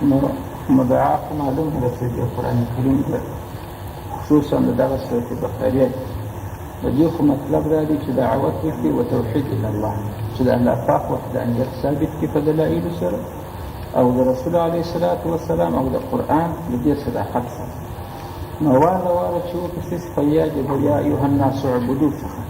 نو مدعا معلوم هذا في القرآن الكريم خصوصا لدغه سورة بقرة ودي خو مطلب را دي چې دعوت وکړي او توحید الى الله چې د الله پاک وحدانیت ثابت کړي په دلایل سره او د رسول علیه الصلاة والسلام او د قرآن د دې صداقت سره. نو واره چې وکړي فیاجب یا ایها الناس اعبدوا څخه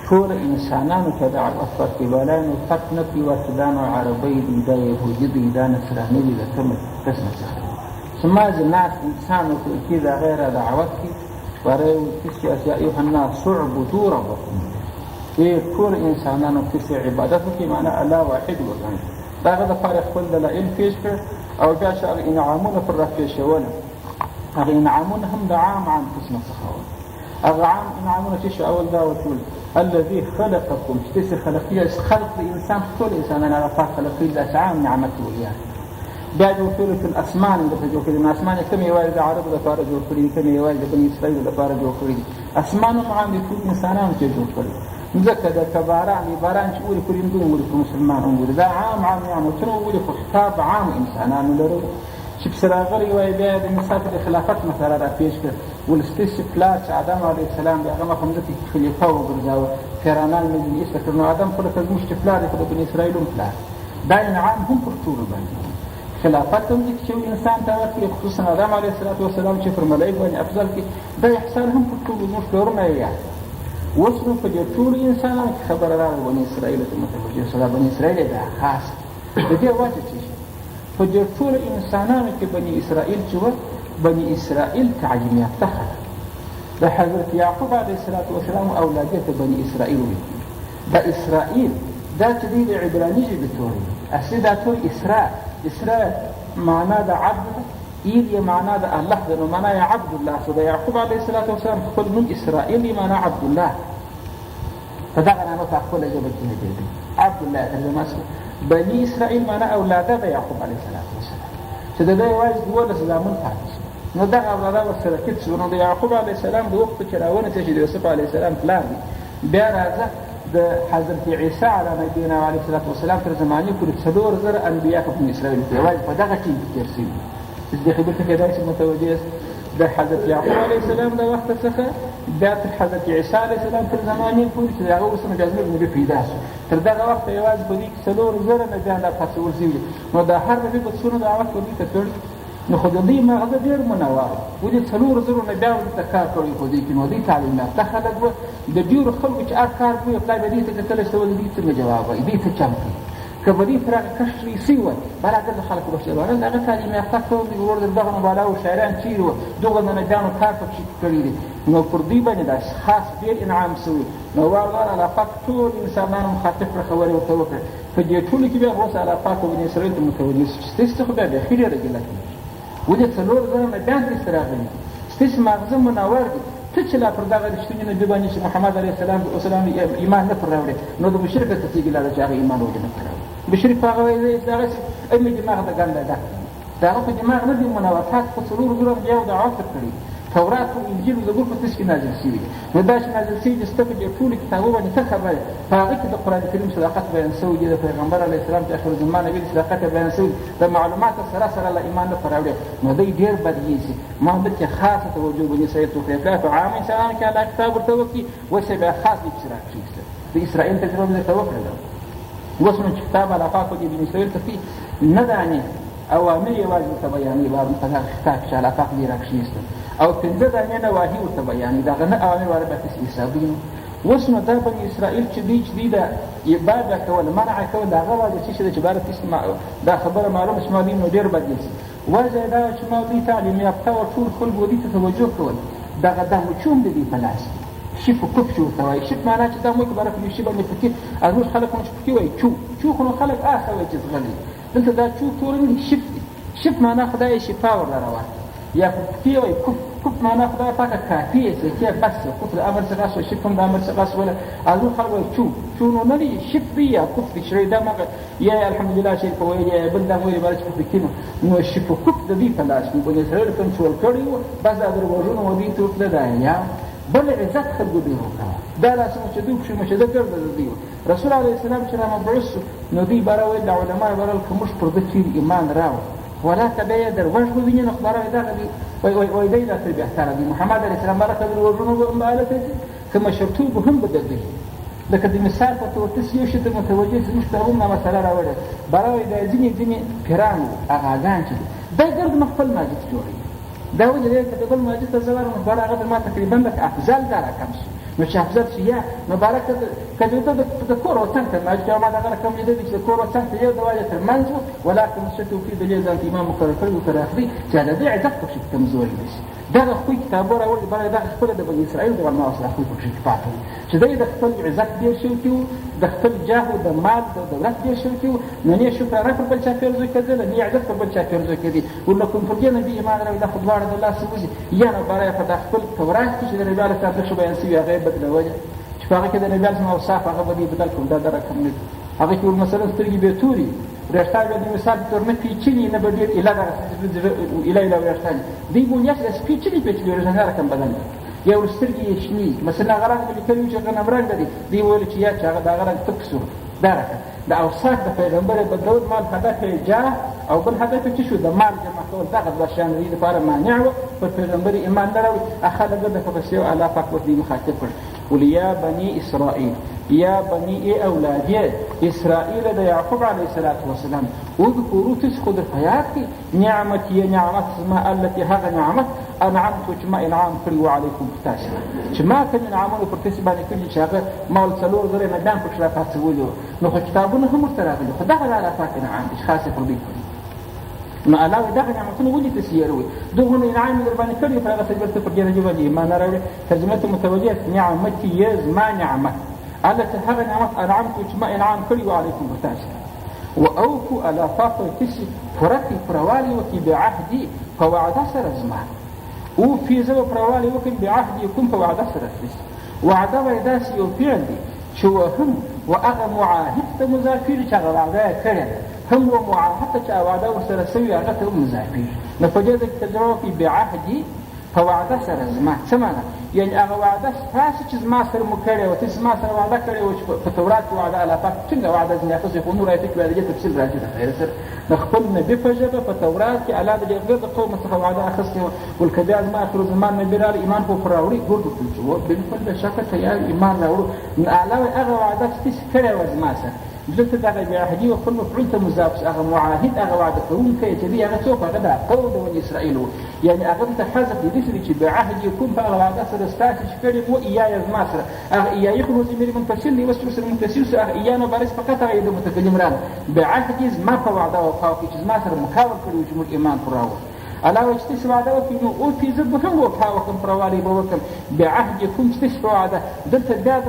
ټول انسانانو ته دعوت ورکړي ولانو فرق نه کوي ورته دا نو عربی دي دا یهودي دي دا نصراني دي د کومه قسمه څخه سماج الناس انسانو کې دا غیر دعوت کې ورای کسی یا ایها الناس اعبدوا ربکم ټول انسانانو کې عبادت کې معنی الله واحد وګڼي داغه د فارغ خپل دلایل پیش کړ او بیا چې انعامونه پر راپېښول هغه انعامونه هم د عام قسمه څخه هغه عام انعامونه چې اول دا وټول الذي خلقكم چې خلقيه خلق الانسان ټول انسانان هغه پاک خلقي د عام نعمت ویاه بیا جو ټول په اسمان د جو کې د اسمان کوم یو د عربو لپاره جوړ کړی کوم یو د بني اسرائیل لپاره جوړ کړی اسمان او عام ټول انسانان چې جوړ کړی ځکه د کباران باران چې ولې کړی دوی ولې مسلمان هم ولې دا عام نعمتونه ولې خو خطاب عام انسانان لري چې سره غړي وای بیا د مسافه د خلافت مسله را پیش کړ ولستیس پلاس آدم علیه السلام هغه مخمدت خلیفہ وګرځاوه پیرانان مجلس کړ نو آدم خپل کوم شپلار په بني اسرائیل هم پلاس دا انعام هم پر ټول باندې خلافت هم چې انسان ته ورکړي خصوصا آدم علیه السلام چې پر ملائکه باندې افضل کې دا احسان هم پر ټول موږ لرونه یې اوس نو په دې ټول انسانانو کې خبره راغله بني اسرائیل ته متوجه شوه بني اسرائیل دا خاص د دې وجه چې په دې ټول انسانانو کې بني اسرائیل چې بني اسرائیل تعلیم یافته خلک د حضرت یعقوب علیه السلام اولادیت بني اسرائیل وي دا اسرائیل دا چې دی د عبراني ژبې توري اصلي دا تور اسراء معنا د عبد ایل یې معنا د الله ده نو معنا یې عبد الله سو د یعقوب علیه السلام خپل نوم اسرائیل یې معنا عبد الله په دغه نامه په خپله ژبه کې نه دی عبد الله ترجمه شوه بني اسرائیل معنا اولاده د یعقوب علیه السلام چې د ده یوازې 12 زامن پاتې شو نو دغه اولاده ورسره کټ شو نو د یعقوب علیه السلام د وخت چې راونته چې د یوسف علیه السلام پلار دی بیا راځه د حضرت عیسی علیه نبینا علیه السلام تر زمانې پورې 4000 انبیا په بني اسرائیل کې یوازې په دغه ټیم کې تېر شوي دې خبرې ته کېدای شي متوجه یاست د حضرت یعقوب علیه السلام د وخت څخه بیا تر حضرت عیسی علیه السلام تر زمانې پورې چې د هغه وروسته بیا زموږ نبي پیدا شو تر دغه وخته یوازې په دې کې 4000 نبیان راپاڅول شوي نو د هر نبي په څونه دعوت ورته ته کړي نو خو د دې مغزه ډېر منور ولې 4000 نبیان ورته کار کړی خو دې کې نو دې تعلیم یافته خلک وو د ډېرو خلکو چې هر کار کوي خدای به دې ته کتلی شته ولې دې څنګه جواب وایي دې ته چم کوي که به دې پر هغه کشف ریسي وای برابر د خلکو بشر واره هغه تعلیم یافته قوم دي ورور د دغه بالا او شاعران چیرې وو دغه د نبیانو کار پکې کړی دي نو پر دې باندې دا خاص ډېر انعام شوی نو والله الله پاک ټول انسانانو مخاطب کړه خبرې ورته وکړه په دې ټولو کې بیا اوس الله پاک بني اسرائیل ته متوجه شو ستاسو خو بیا داخلي رجله ولې 4000 نبیان دې سره راغلي ستاسو مغزه منور دي ته چې لا پر دغه رښتیني نبي باندې چې محمد علیه السلام ایمان نه پر راوړی نو د مشرک ته کېږي لا چې هغه ایمان وجه نه کړی مشرک هغه وایي دغه امي دماغ د ګنده ده دا هغه په دماغ نه دي منورات خو 4000 بیا دعوت کړی تورات او انجیل او زبور په تاسو کې نازل شوي نو دا چې نازل شوي چې ستاسو د ټولو کتابونو باندې څه خبره په هغه کې د قرآن کریم صداقت بیان شوی دی د پیغمبر علیه السلام چې آخر الزمان نبي صداقت بیان شوی د معلومات سره له ایمان نه پراوړي نو دوی ډېر بدیږي ما دلته خاصه توجه بني اسرائیل ته کړې په عام انسانانو کې الله کتاب ورته وکړي اوس بیا خاص دې چې راکړي د اسرائیل تجربه دې ته وکړله اوس نو چې کتاب الله پاک دې بني اسرائیل ته نه دانې اوامر یوازې ته بیانوي په هغه کتاب چې الله پاک دې راکړي او 15 دانې نواهي ورته بیانوي دغه نه اوامر ولا به تاسې حسابوي اوس نو دا بني اسرائیل چې دوی د عباده کول منع کول هغه وجه چې د عبارت دا خبره معلومه چې ما دوی نو ډېر بدل شي وجه دا چې ما دوی تعلیم یافته او ټول خلکو دې ته توجه کول دغه دا مچوم د دې په لاس شي په کوپ شو ته وایي شپ معنا چې دا موږ برابر په شي باندې پکې ازموږ خلک مو پکې وایي چو خو نو خلک آسه وایي چې غلي دلته دا چو تور نه شپ معنا خدای شفا ورلروه یا پکې وایي کوپ معنا خدای پاکه کافي چې کې بس کوپ د امر څخه شو شپ هم د امر څخه ولا ازموږ خلک وایي چو نو نه دي شپ یا کوپ د شری دا مګ یا الحمدلله شي په وایي یا بل دا وایي بارچ په کې نو شپ کوپ د دې په لاس کې بل سره کنټرول کړی و بس دا دروازونه مو دې ته دا یا بل عزت خلقو دی وکړه دا لاسونه چې دوی پښې مشه ده ګرده دی رسول علیه السلام چې را مبعوث نو دوی باره ویل د علما باره که موږ پر ده چیرې ایمان راوړو ولاته به یې در غوږ وویني نو خبره دغه دي وایي دی دا ترې بهتره دي. محمد علیه السلام برکه د ورونو مالته که مشرتوب هم بدل لکه د مثال په توګه تاسو یو شي ته متوجه شئ. موږ ته همدا مسله راوړې برا وایي دا ځینې پیران وو اغاګان چې دی ګرد نه خپل مسجد جوړوي. دا ولې دی که د بل مسجد ته زه ورغلم بل هغه ما تقریبا لکه افضل دا رقم شي نو چې افضل شي یا مبارکه که ته د کور وطن ته مسجد ما دغه رقم لیدلی چې د کور وطن ته یو د واجه تر منځ وو ولکن څه توفیق د دې ځان ته امام مقرر کړی و تر اخري چې د دې عزت پکښې کمزوري نه شي. دغه خوی کتابونه راوړي بله دغه خپله د بني اسرائیل د علماو سره خوی پکښې پاته وو چې دی د خپل عزت ډېر شوي وو د خپل جاه و د مال د دولت ډېر شوي وو نو نه یې شکرانه پر بل چا پیرزوی کېدله نه یې عزت پر بل چا پیرزوی کېدی ولکن پر دې نبي ایمان راوړي دا خو دواړه د الله څخه وځي یا نه برای په دا خپل تورات کې چې د نبي علیه السلام نښې بیان سوي هغه یې بدلولې چې په هغه کې د نبي علیه السلام اوصاف هغه به دې بدل کړو دا د رقم نه دي. هغه کې مثلا سترګې بې توري وریښتان بیا د مثال په طور نه پیچلي نه به ډېر ایله دغه ایله وریښتان دوی بونیاس د پیچلي وریښتان رقم بدل دی. یا ور سترګې یې شنې مثلا هغه رنګ به لیکلي وي چې غنم رنګه دی دوی ویل چې یا چې هغه د هغه رنګ تک سو دا رقم د اوصاف د پیغمبر یې بدلول مال هدف یې جاه او بل هدف یې څه شو د مال جمع کول دغه دوه شیان د دې لپاره مانع وه پر پیغمبر یې ایمان نه راوړي. خلک د پس یو الله پاک ورته مخاطب کړ قل یا بني اسرائیل یا بني ای اولادی اسرائیل د یعقوب علیه السلام اذکروا تسخو در حیات کی نعمتی نعمت زما التي هغه نعمت انعمتو چې ما انعام کړي و علیکم په تاسو چې ما کوم انعامونه پر تاسو باندې کړي چې هغه ما ول څلور زره میدان پکښې راپاڅولي وو نو خو کتابونه هم ورته راغلي خو دغه د الله پاک انعام دی چې خاص یې پر دوی کړي نو الله وایي دغه نعمتونه ولې تاسې هېروئ دغونه انعام یې در باندې کړي خو هغه تجربه ته پر دې رجې باندې ایمان نه راوړې ترجمه ته متوجه نعمتي یې زما نعمت التي هغه نعمت انعمتو چې ما انعام کړي و علیکم په تاسو واوفوا الافاق تسي فرقي پروالي وکړي بعهدي په وعده سره زما اوفي زه به پروالي وکړم بعهدي کوم په وعده سره تسي وعده وایي داسې یو فعل دی چې وهم و هغه معاهد ته مضافي چې هغه وعده یې کړې ده هم و معاهد ته چې وعده ورسره سوي هغه ته مضافي نو په دې ځای کې ترجمه وکړي بعهدي په وعده سره زما څه معنا یعنې هغه وعده ستاسې چې زما سره مو کړې وه تاسې زما سره وعده کړې وه چې په تورات کې وعده الله پاک څنګه وعده ځینې اخیستې خو نور آیتو کې بیا د دې تفصیل راځي د خیر سره د خپل نبي په ژبه په تورات کې الله د غیر د قوم څخه وعده اخیستې وه ول که بیا زما آخر زمان نبي راغی ایمان خو پر راوړي ګور ورته چې و بلکل بېشکه تیار ایمان راوړو نو الله وایي هغه وعده چې تاسې کړې وه زما سره دلته دغه بعهدي و خپل مفعول ته مضاف هغه معاهد هغه وعده کوونکی چې دی هغه څوک هغه د قوم د بني اسرائیل و یعنې هغه ته حذف د دې سره چې بعهد یکون په هغه وعده سره ستاسې چې کړې و ایایه زما سره هغه ایایه خو نو ضمیر منفصل دی اوس سره منفصل شو هغه ایانو بارس فقط هغه د متکلم راغله بعهد زما په وعده وفا وکړي چې زما سره مکاور کړي و چې موږ ایمان پر راوړو الله وایي چې تاسې وعده وکړئ نو اوفي زه به هم وفا وکړم پروالي به وکړم بعهدکم چې تاسې په وعده دلته بیا د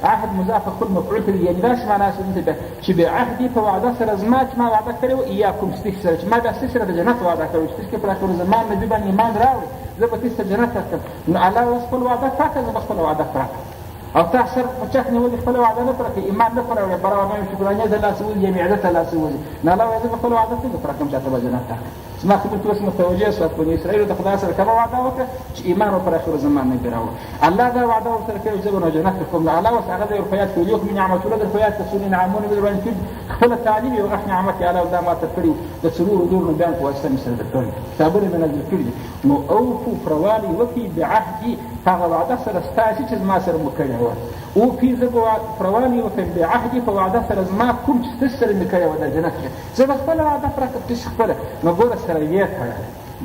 عهد مضاف خپل مفعول ته یعنې داسې معنا شو دلته بیا چې بعهدي په وعده سره زما چې ما وعده کړې وه ایاکم ستاسې سره چې ما بیا ستاسې سره د جنت وعده کړې چې تاسې پر آخر زمان نبي باندې ایمان راوړئ زه به تاسې ته جنت درکړم نو الله اوس خپل وعده پوره کړه زه به خپله وعده پوره کړم او تا سر په چک نیولې خپله وعده نه پوره کړې ایمان نه پوره وړې برابر نه شکرانیه د لاسه وځي یعنې عزت ته لاسه وځي نو الله وایي زه به خپله وعده څنګه پوره کړم چې هلته به جنت درکړم زما خبرې ته اوس متوجه شوه بني اسرائیلو د خدای سره کومه وعده وکړه چې ایمان و پر آخر زمان نبي راوړه الله دا وعده ورسره کوي زه به نو جنت درکوم نو الله اوس هغه دی ور په یاد کړي ولیکم نعمتونه در په یاد کړه څو انعامونه مې در باندې کړي خپله تعلیم یو غټ نعمت یې الله دا ماته کړي د څلورو نورو نبیان په واسطه مې سره درکړي کتابونه مې نازل کړي نو اوفو پروالي وکړي بعهدي هغه وعده سره ستاسې چې زما سره مو کړې وه اوفي زه به پروالي وکړم بعهدي په وعده سره زما کوم چې تاسې سره مې کړې وه د جنت کې زه به خپله وعده پوره کړم تاسې خپله نو ګوره سره یې کړه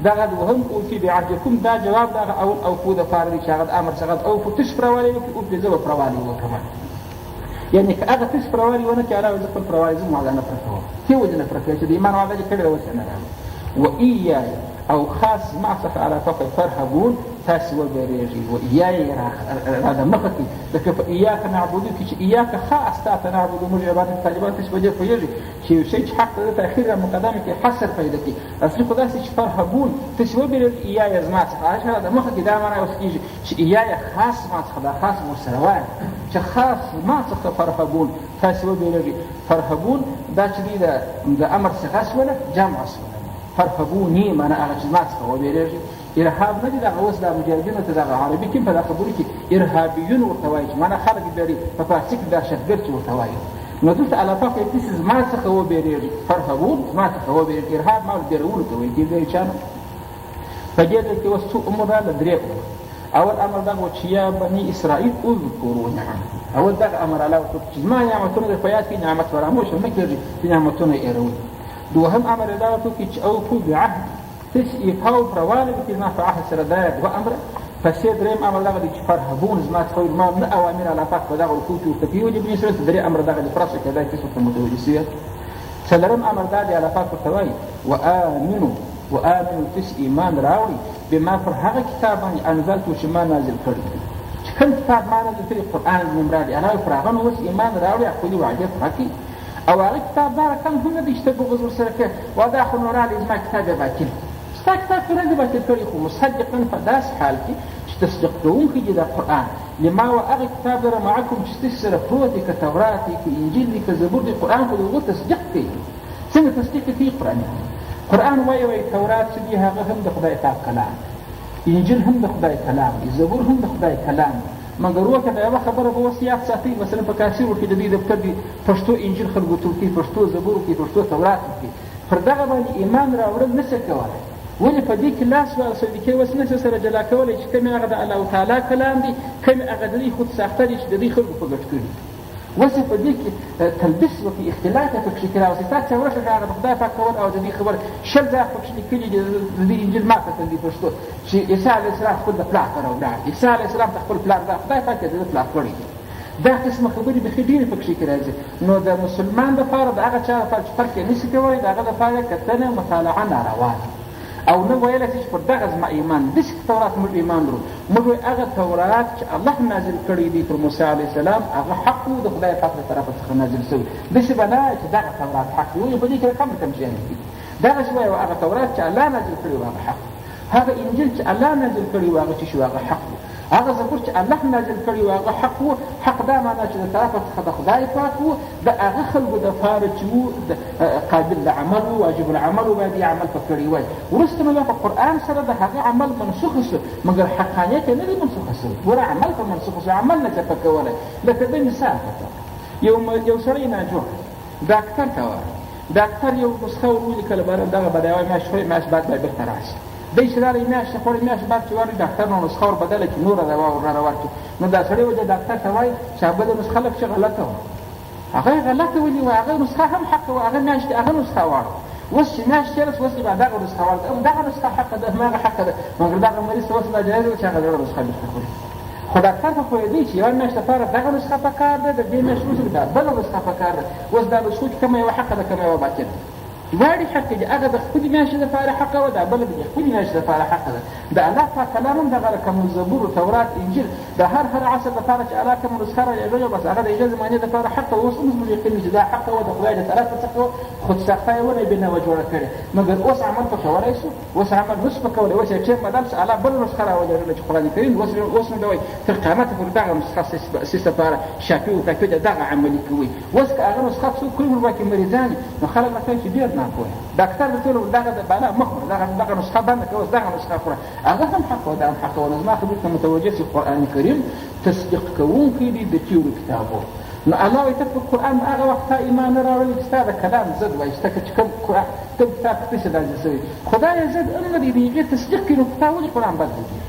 دغه دوهم اوفي بعهدکم دا جواب دغه اول اوفو دپاره دی چې هغه د امر څخه اوفو تاسې پروالي وکړي اوفي زه به پروالي وکړم یعنې که هغه تاسې پروالي ونه کړي الله زه خپل پروالي زه وعده نه پوره کوم دې وجې نه پوره کوي چې د ایمان وعده چې کړې اوس یې نه راوړي و ایایه او خاص ما څخه علی فقط فرهبون تاسې وبېرېږئ و ایایه را د مخه کړي لکه په ایاکه نعبدو کې چې ایاکه خاص تا ته نعبدو موږ عبادت طالبان تاسې په دې پوهېږئ چې یو شی چې حق ته د تاخیر را مقدمه کې حصر پیدا کړي اصلي خو داسې چې فرهبون تاسې وبېرېږئ ایایه زما څخه هغه د مخه کې دا معنا اوس کېږي چې ایایه خاص ما څخه دا خاص ورسره وایم چې خاص ما څخه فرهبون تاسې وبېرېږئ فرهبون دا چې دی د امر صیغه شوله جمع شوله فرهبوني معنا هغه چې ما څخه وبېرېږي ارهاب نه دي دغه اوس دا مجاهدینو ته دغه عربي کې په دا خبرو کې ارهابیون ورته وایي چې معنا خلک بېري په فارسي کې دهشتګرد چې ورته وایي نو دلته الله پاک وایي تاسې زما څخه وبېرېږئ، فرهبون زما څخه وبېرېږئ. ارهاب ما بېرولو ته ویل کېږي چا نه. په دې ځای کې اوس څو امور راغله، 3 امور. اول امر دغه و چې یا بني اسرائیل اذکروا نعمتي، اول دغه امر الله وکړ چې زما نعمتونه در په یاد کړئ، نعمت فراموشه مه کېږئ چې نعمتونه یې هېروئ. دوهم امر یې دا وکړ چې اوفوا بعهد، تاسې ایفا او پرهوالی وکړئ زما په عهد سره. دا 2 امره. پسې 3 امر دغه دی چې فرهبون زما څخه ما نه اوامر الله پاک په دغه رکوع کې ورته کړي دي بني اسرائیل ته. 3 امر دغه دی پرسه کېدای تاسو ورته متوجه سوي. 4 امر دا دی الله پاک ورته وایي وآمنوا تاسې ایمان راوړئ بما پر هغه کتاب باندې انزلتو چې ما نازل کړی دی. چې کوم کتاب ما نازل کړی قرآن زموږ راډي الله پر هغه نو اوس ایمان راوړئ، خپلې وعدې پوره کړئ. او هغه کتاب دا رقم هم نه دی چې ته بغض ورسره کوې دا خو نو راغلی زما کتاب یې باطل. ستا کتاب خو نه دی باطل کړی، خو مصدقا په داسې حال کې چې تصدیق کوونکی دی د قرآن لما و هغه کتاب لره معکم چې ستاسې سره پروت دی، که تورات دی، که انجیل دی، که زبور دی، قرآن خو د هغو تصدیق کوي. څنګه تصدیق کوي؟ قرآن وایي تورات چې دی هغه هم د خدای پاک کلام، انجیل هم د خدای کلام دی، زبور هم د خدای کلام دی. مګر وکړه د یوه خبره به اوس یاد ساتئ، مثلا په کاسیرو کې د دوی دفتر دي پښتو انجیل خلکو ته ورکوي، پښتو زبور ورکوي، پښتو تورات ورکوي. پر دغه باندې ایمان راوړل نشي کولی. ولې په دې کې لاس صدیقې اوس نشي سره جلا کولی چې کوم هغه د الله تعالی کلام دی، کوم هغه د دوی خود ساخته دی چې د دوی خلکو په ګټ کړي. اوس په دې کې تلبس وکړي، اختلاط یې پکښې کړی. اوس تا چې ورشه هغه د خدای پاک کول او د دې خبره 10 ځایه پکښې لیکلي دي د دې انجیل ما کتل دي پښتو چې عیسی علیه السلام خپل د پلار ته راولاړ، عیسی علیه السلام ته خپل پلار دا خدای پاک یې د ده پلار کړی دی. دا قسمه خبرې بیخي ډېرې پکښې کې راځي. نو د مسلمان دپاره د هغه چا لپاره چې فرق یې نشي کولی، د هغه دپاره کتنه مطالعه ناروا ده. او نه ویلی چې پر دغه زما ایمان داسې تورات موږ ایمان لرو. موږ وایو هغه تورات چې الله نازل کړی دی پر موسی علیه السلام هغه حق و، د خدای پاک له طرفه څخه نازل شوی. داسې به نه چې دغه تورات حق وي، په دې کې کم کم شیان دي. دغسې وایو هغه تورات چې الله نازل کړی و هغه حق، هغه انجیل چې الله نازل کړی و هغه څه شو هغه حق و، هغه زبور چې الله نازل کړی و هغه حق و. حق دا معنا چې د طرفه څخه د خدای پاک و، د هغه خلکو دپاره چې و قابل د عمل و، واجب العمل و، باید یې عمل په کړی وای. وروسته نو بیا په قرآن سره د هغه عمل منسوخه شو، مګر حقانیت یې نه دی منسوخه شوی، ګوره عمل په منسوخه شو، عمل نه چپه کولی. لکه د مثال په توګه یو سړی ناجوړ ډاکټر ته وایي، ډاکټر یو نسخه ور ولیکله دغه به د یوه میاشت خوري، میاشت بعد به بېرته راشي. دی چې راغی میاشت خوړې، میاشت بعد چې ورغی ډاکټر نو نسخه ور بدله کړي، نوره دوا ورنه ورکړي. نو دا سړی وجه ډاکټر ته وایي چې بله نسخه لږ چې غلطه وه، هغه یې غلطه ولي وایي، هغه نسخه هم حقه وه، هغه میاشت هغه نسخه واړه. اوس چې میاشت تېره شوه، اوس یې به دغه نسخه واړه، دغه نسخه حقه ده، هماغه حقه ده، مګر دغه مریض ته اوس دا جایز وه چې هغه دغه نسخه بېرته خوري. خو ډاکټر په پوهېدی چې یوه میاشت لپاره دغه نسخه په کار ده، د دې میاشت وروسته دا بله نسخه په کار ده. اوس دا نسخو کې کومه یوه حقه ده، کومه یوه باطله ده. دواړې حق دي، هغه د خپلې میاشتې دپاره حقه وه، دا بله د خپلې میاشتې دپاره حقه ده. د الله پاک کلام هم دغه رقم زبور، تورات، انجیل د هر عصر دپاره چې الله کوم نسخه راجوړه بس هغه د یوې زمانې دپاره حقه وه. اوس موږ یقین چې دا حقه وه، د خدای د طرفه څخه وه، خود ساخته یې ونه بېنوه جوړه کړې. مګر اوس عمل په کولی شو، اوس عمل نشو په کولی. اوس یې ټیم بدل شو، الله بله نسخه راولېږله چې قرآن کریم. اوس نو دا وایي تر قیامته پورې دغه نسخه ستاسې دپاره شافي و کافي ده، دغه عملي کوئ. اوس که هغه نسخه څوک کړي ورباکې مریضان نو خلک راته وایي چې ډېر ناپوهه ډاکټر د ټولو دغه د بالا مه خوره، دغه نسخه بنده کړه، اوس دغه نسخه خوره. هغه هم حق وه، دا هم حق وه. نو زما خبرې ته متوجه سي، قرآن کریم تصدیق کوونکی دی د تېرو کتابو. نو الله وایي ته په قرآن هغه وخت تا ایمان نه راوړلی چې ستا د کلام ضد وایي، چې کوم کتاب پسې نازل شوی خدای یې ضد هم نه دی، د هغې تصدیق کړي. نو تا ولې قرآن بد کړي؟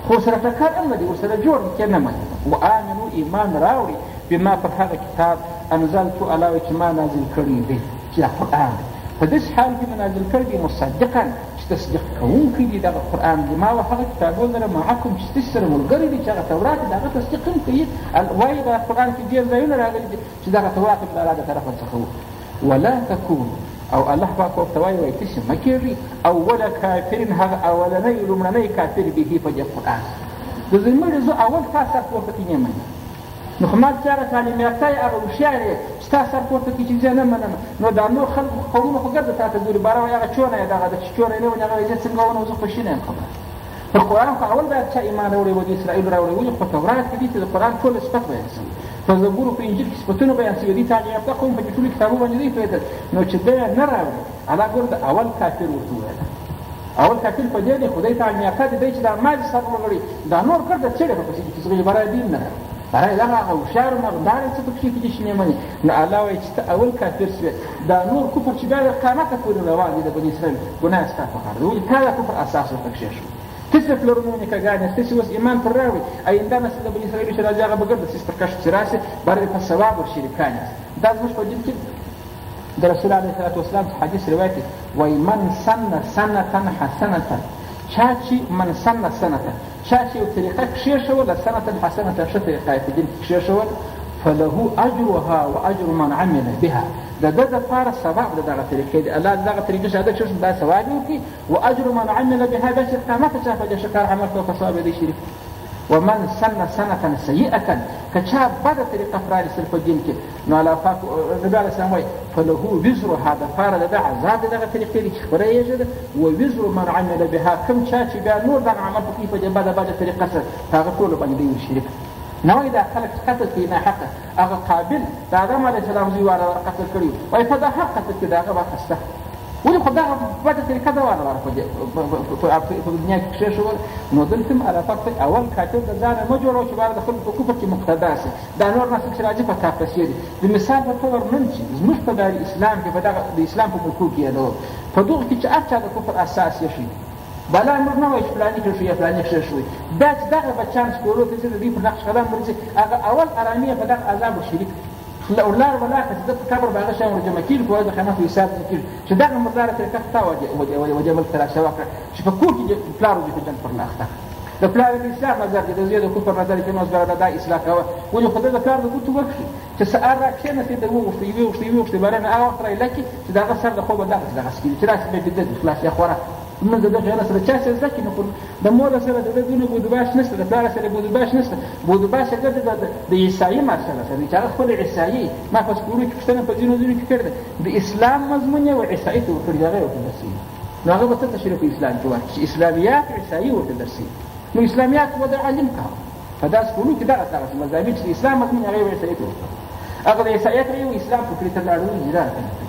خو ورسره ټکر هم نه دی، ورسره جوړ کې نه مني. وآمنو ایمان راوړي بما پر هغه کتاب انزلتو الله وایي چې ما نازل کړی دی، چې دا قرآن دی. په داسې حال کې نازل کړی دی مصدقا چې تصدیق کوونکی دی دغه قرآن دی. ما و هغه کتابونه لره معکم چې ستاسې سره ملګري دي چې هغه تورات دی، د هغه تصدیق هم کوي. وایي د قرآن کې ډېر ځایونه راغلي دي چې دغه تورات د الله د طرفه څخه وو. ولا تکونو، او الله پاک ورته وایي وایي تاسې مه کېږئ اول کافرین، هغه اولنی لومړنی کافر به په دې قرآن. د زموږ زه اول تا سر پورته کړي نه مني. نو خو ما چې هغه تعلیم یافته یې هغه هوښیار یې ستا سر پورته کړي چې زه نه منم، نو دا نور خلک قومونه خو ګرده تا ته ګوري، باره وایي هغه چونه یې دغه ده چې چونه یې نه ونې هغه وایي زه څنګه ونه زه خوشي نه یم خبره. په قرآن خو اول باید چا ایمان راوړی و، د اسرائیل راوړی. ولې خو تورات کې دي چې د قرآن ټول صفت بیان شوي، په زبورو په انجیل کې صفتونه بیان شوي دي، تعلیم یافته قوم په دې ټولو کتابو باندې دی پوهېدل. نو چې دی نه راوړي الله ګوره د اول کافر ورته وویله. اول کافر په دې دی خدای تعلیم یافته دی چې دا ما دې سر وغړي، دا نور ګرده څېړې په پسې چې زغې برای دین نه راوړي. برای دغه هوښیار مقدار څه په کې دي شنیمنې نو الله وایي چې ته اول کافر شوې دا نور کفر چې بیا د قیامته پورې روان دي د بني اسرائیل ګناه ستا په کار دی ولې تا د کفر اساس ورته کښېښود تاسې پلرونو نیکهګانې ستاسې اوس ایمان پر راوړي آینده نسل د بني اسرائیلو چې راځي هغه به ګرځي ستاسې پر کشف چې راشي برای په ثواب ورشریکان یاست دا زموږ په دین کې د رسول علیه الصلاة والسلام حدیث روایت دی وایي من سن سنة حسنة چا چې من سن سنة چا چې یو طریقه کښېښوله سنة حسنة ښه طریقه یې په دین کې کښېښول فله اجرها واجر من عمل بها د ده دپاره ثواب د دغه طریقې دی الله د دغه طریقې شهادت کښېښود دا ثواب یې وکړي واجر من عمل بها دا چې قیامت ته چا په دې ښه کار عمل کوه په ثواب یې دی شریک ومن سن سنة سيئة که چا بده طریقه پرانیستل په دین کې نو الله پاک نبي علیه السلام وایي فله وزرها دپاره د ده عذاب د دغه طریقې دی چې خپره یې ژده ووزر من عمل بها کوم چا چې بیا نور دغه عمل وکړي په دې بده طریقه سره په هغه ټولو باندې دی ورشریک نه وایي دا خلک چې قتل کوي ناحقه هغه قابل د آدم علیه السلام زوی واره قتل کړي وایي په دا حق قتل کړي د هغه به اخیسته ولې خو دغه بده طریقه ده وانه په دنیا کې کښېښول نو دلته هم الله پاک اول کافر د ځانه مه جوړوه چې باره د خلکو په کفر کې مقتدا سي دا نور نسل چې راځي په تا پسې دي د مثال په طور نن چې زموږ په دار اسلام کې په دغه د اسلام په ملکو کې یادوم په دغه کې چې هر چا د کفر اساس یې شي بلا موږ نه وایو چې فلاني کښېښوي یا فلاني کښېښوي دا چې دغه بچیان سکولو ته ځي د دوی په نقش قدم ورځي هغه اول ارامي یې په دغه عذاب شریک لار ولا که د قبر باغ شان ورجمع کیږي په وجه خنف حساب کیږي چې دا مردار طریقه تا وجه مل تر شوا چې په کور کې پلار دې په جن پر لاخته د پلار د اسلام نظر کې د زیاده کفر نظر کې نو زګر دا اصلاح کوي ولې خدای د کار د ګوتو ورشي چې سار راکښې نه د وغوښتي بارنه هغه وخت راځي چې دا سر د خوب دغه سکي چې راځي به د خلاص یا خورا موږ دغه غیر سره چا څه ځکه نه د مور سره د دونه بودباش نشته د پلار سره بودباش نشته بودباش هغه د عیسائی مسله سره چې هغه خپل عیسائی ما په سکولو کې پښتنه په ځینو کې کړل د اسلام مضمون او عیسائی ته ورکړی هغه ورته درسي نو هغه به څه تشریح په اسلام کې ورکړي چې اسلامیات عیسائی ورته درسي نو اسلامیات وضع علم کاوه په دا سکولو کې دغه مضامین چې اسلام مضمون هغه عیسائی ته ورکړي هغه د عیسایت یو اسلام په کړی ته لاړو اجرا کوي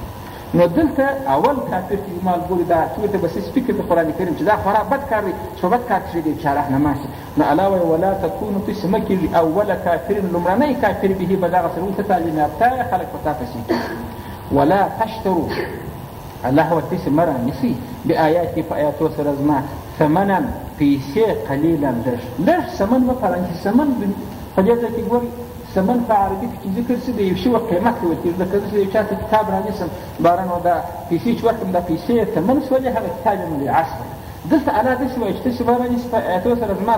نو دلته اول کافر چې ایمان ګوري دا چې ورته بس فکر د قرآن کریم چې دا خورا بد کار دی چې بد کار کړی دی چې رهنما شي نو الله وایي ولا تکونوا تاسې مه کېږئ اول کافرین لومړنی کافر به په دغه سره ورته تعلیم یافته خلک په تا پسې ولا تشترو الله ورته تاسې مه رانیسئ بآیاتي په آیاتو سره زما ثمنا پیسې قلیلا لږ ثمن مه فرانیسئ ثمن په دې ځای کې ګورئ ثمن په عربي کې چې ذکر شي د یو شي قیمت ته ورکېږي لکه زه چې یو چا ته کتاب رانیسم بارانو دا پیسې چې ورکړم دا پیسې ثمن شولې هغه کتاب یې مبیعه شوی دلته الله داسې وایي چې تاسې به رانیسئ په آیاتو سره زما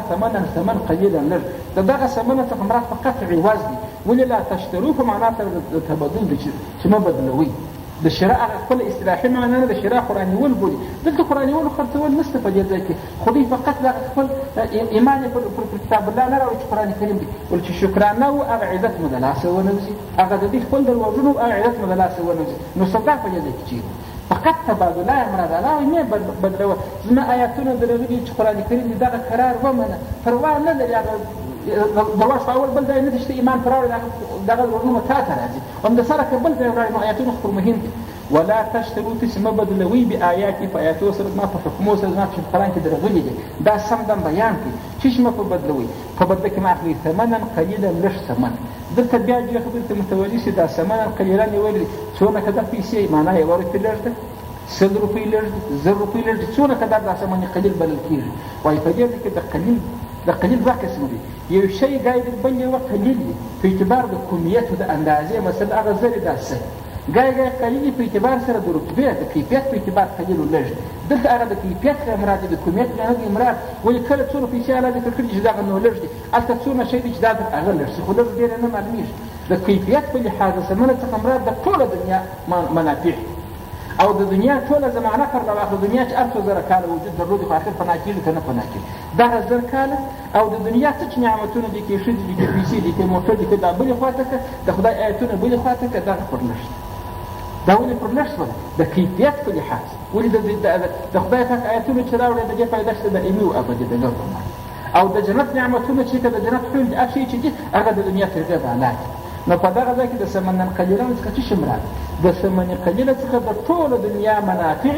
ثمن قلیلا لږ د دغه ثمنه څخه مراد په قطع عوض دي ولې لا تشترو په معنا سره د تبادل دی چې مه بدلوئ د شراء هغه خپل اصطلاحي معنا نه د شراء قرآنیول بولي دلته قرآنیول خرڅول نشته په دې ځای کې خو دوی فقط دغه خپل ایمان یې پر کتاب الله نه راوړي چې قرآن کریم دی ولې چې شکرانه و هغه عزت مو د لاسه ونوځي هغه د دوی خپل دروازونو هغه عزت مو د لاسه ونوځي نو سودا په دې ځای کې چیرې فقط تبادله یې مراد الله وایي مه بدلوه زما آیاتونه درغلي چې قرآن کریم دی دغه قرار ومنه پروا نه لري هغه دواش په اول بل ځای نه چې ایمان پر راوړي دغه ورنومه تا ته راځي هم د سره که بل ځای راوړي نو آیاتونه خو مهم دي ولا تشترو تاسې مه بدلوئ بآیاتي په آیاتو سره زما په حکمو سره زما چې په قرآن کې درغلي دي دا سم دم بیان کړي چې مه په بدلوئ په بدله کې مه اخلئ ثمنا قلیلا لږ ثمن دلته بیا دې خبرې ته متوجه شي دا ثمنا قلیلا یې ویلي څونه که دا پیسې معنا یې ورته لږ ده 100 روپۍ لږ دي 1000 روپۍ لږ دي څونه که دا ثمن قلیل بلل کېږي وایي په دې کې د قلیل دوه قسمه دي یو شی ګای د بل یو قلیل دی په اعتبار د کمیت او د اندازې مثلا هغه زر دا څه ګای قلیل په اعتبار سره د رتبه د کیفیت په اعتبار قلیل لږ دلته هغه د کیفیت څخه مراد د کمیت نه دی مراد ولې کله څونه پیسې الله ذکر کړي چې دا نو لږ دي البته څونه شی دي چې دا هغه لږ خو لږ ډېر نه معلومیږي د کیفیت په لحاظ سره څخه مراد د ټوله دنیا منافع او د دنیا ټوله زمانه پر واخله دنیا چې 1000 کاله وجود درلود خو اخر فنا کېږي که نه فنا کېږي دا 1000 کاله او د دنیا څه چې نعمتونه دي کې ښځې دي کې پیسې دي کې موټر دي کې دا بلې خواته که د خدای آیتونه بلې خواته که دغه پر لږ دا ولې پر لږ شوله د کیفیت په لحاظ ولې د خدای پاک آیتونه چې راوړي د دې فایده شته دایمي او ابدي د نور او د جنت نعمتونه چې د جنت حول دي هر شی چې دي هغه د دنیا تر غیبه اعلی نو په دغه ځای کې د ثمن قلیلا څخه څه مراد د ثمن قلیلا څخه د ټوله دنیا منافع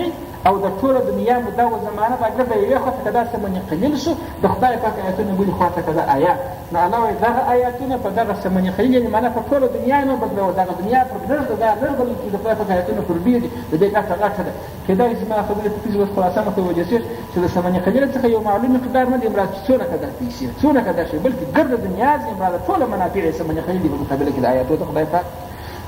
او د ټوله دنیا مده او زمانه به اګر د یوې خواته که دا څه منقلل شو د خدای پاک ایتونه بلې خواته که دا آیات نو الله وایي دغه آیاتونه په دغه څه منقلل یعنې معنا په ټوله دنیا نه بدلوه دغه دنیا پر لږ ده دا لږ بلل کېږي د خدای پاک ایتونه پر ډېر دي د دې ګټه غټه ده کېدای شي زما خبرې ته اوس خلاصه متوجه شي چې د ثمن قلیله څخه یو معلوم مقدار نه دی مراد چې څونه قدر پیسې څونه قدر شي بلکې ګرد دنیا زي مراد ټوله منافع یې ثمن قلیل په مقابله کې د آیاتو د خدای پاک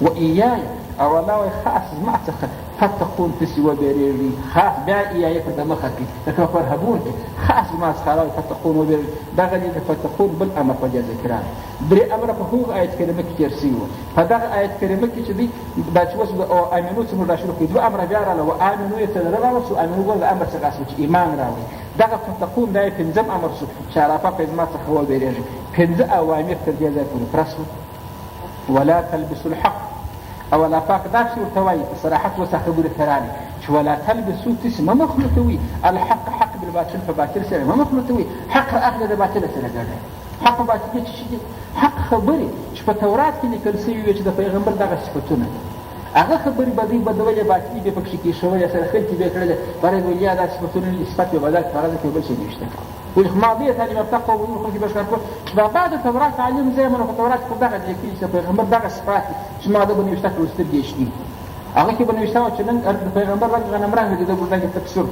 وإياي او الله خاص زما څخه فتقون تسي وبېرېږي خاص بیا ایایه پر د مخه کې لکه فرهبون کې خاص زما څخه الله فتقون وبېرېږي دغه دې د فتقون بل امر په دې ذکر درې امر په هغه آیت کریمه کې تېر شوي وو په دغه آیت کریمه کې چې دی دا چې اوس آمنو څخه را شروع کړي دوه امر بیا راغله وآمنو یې ته راوړل شو آمنو ګوره د امر څخه اصل چې ایمان راوړي دغه فتقون دا یې پنځم امر شو چې الله پاک زما څخه وبېرېږي پنځه اوامر تر دې ځای پورې پوره شول ولا تلبسوا الحق او الله پاک دا شی ورته وایي په صراحت ورڅخه خبرې ته راغلي چې ولا تلبسوا تاسې مه مخلوطوي الحق حق بالباطل په باطل سره مه مخلوطوي حق اخله د باطل سره ګډوي حق باطل کې څه دي حق خبرې چې په تورات کې لیکل شوي وي چې د پیغمبر دغه صفتونه هغه خبرې به دوی بدولې باطلي به پکښې کېښولې سره خلکې به یې کړلې برای ویل یا دا صفتونه صفت به بدل کړه هغه کې بل شی نشته ولی ماضیه تعلیم ارتقوا ویل خلکې به ښکار کړو چې دا بعد تورات تعلیم ځای منو په تورات کې دغه لیکلي چې پیغمبر دغه صفات چې ما ده به نوشته کړو سترګې یې شنې هغه کې به نوشته وه چې نن د پیغمبر رنګ غنمرنګ دی د ګلرنګ تک سور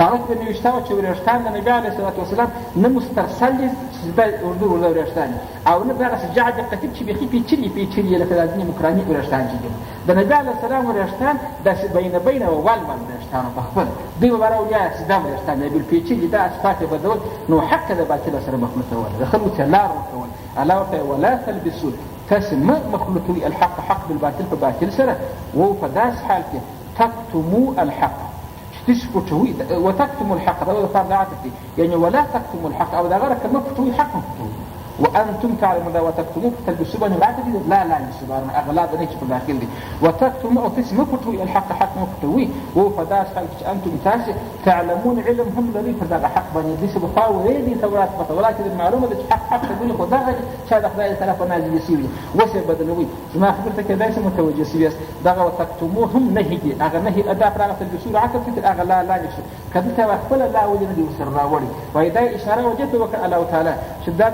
هغه کې به نوشته وه چې وریښتان د نبي علیه صلات وسلام نه مسترسل دي چې دا اردو وریښتان او نه دغسې جعد قطیب چې بیخي پیچلي پیچلي لکه دا ځینې مکراني وریښتان چې دي د نبي علیه السلام وریښتان داسې بینه و ول وریښتانو په خپل دوی به به راوړي چې دا وریښتان دی بالپیچلي دا صفات یې بدول نو حق د باطله سره مخلوطول د خلکو ته لار ورکول الله ورته ولا تلبسوا تاسې مه مخلوطوي الحق حق بالباطل په باطل سره و په داسې حال کې تکتمو الحق چې پټوي وتکتمو الحق دا لپاره د عطف دی یعنې ولا تکتمو الحق او دغه رقم مه پټوي حق مه پټوي وانتم تعلمون دا وتكتموه تلبسوا بني العدد لا سبحان اغلاد نه چې په داخل دي وتكتموا او تسموا پټوي الحق حق مه پټوي و فداس خلک چې انتم تاسې تعلمون علم هم لري پر دغه حق باندې داسې بخوا ویلي دي تورات په ولکن معلومه ده چې حق تقول خو دغه چې د خدای طرفه نازل شوي اوس یې بدلوي زما خبرته کې داسې متوجه شوي یاست دغه وتكتموه هم نهي دي هغه نهي ادا پر هغه تلبسوا عطف تر هغه لا نشي کله ته خپل لا ولې نه دي ورسره راوړي وایي دا اشاره وجدت وکړه الله تعالی چې دا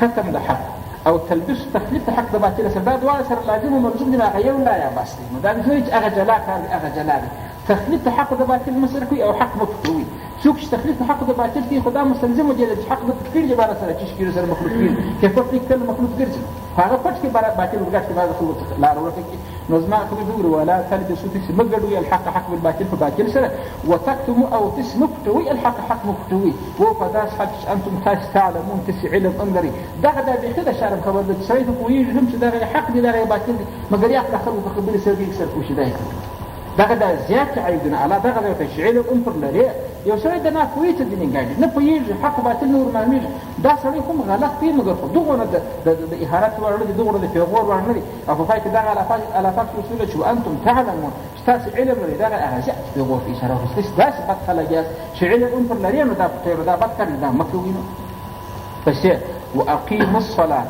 كتم د حق او تلبس تخلیف د حق د باطل سره دا دواړه سره لازم او ملزوم دي هغه یو لا یا بس دی نو دا نه چې هغه جلا کار دی هغه جلا دی تخلیف د حق د باطل مسره کوي او حق مفتوي څوک چې تخلیف د حق د باطل کوي خدا مستلزم دی چې حق د تفکر جباره سره چې شکیر سره مخلوق کوي کې په فکر مخلوق ګرځي هغه پټ کې باطل ورګټ کې بعض خلک لار ورکه کې نو زما کوي دوی ولا تلبسوا تسمګړوي الحق حق بالباطل په باطل سره وتكتموا او تسمفتوي الحق حق مفتوي و فداس حق انتم تعلمون تسع علم امري دغه د بخده شرم خبر د سړي په ویل هم چې دغه حق دی دغه باطل دی مګر یا خلک په خبرې سره کې اکثر کوشي دی دغه د زیات عیبونه الله دغه د تشعيل امر لري یو سړی د نه پوهې ته دی نه نه پوهېږي حق باطل نور معلومېږي دا سړی خو غلط دی مګر خو دغه نه د اهانت وړ نه دي دغه د پیغور وړ نه دي او په پای کې دغه الافات اصول چې انتم تعلمون چې تاسو علم لرئ دغه هغه زیات پیغور په اشاره وکړي داسې بد خلک یاست چې علم امر لري نو دا دا بد کار دا مه کوئ نو پسې واقیموا الصلاه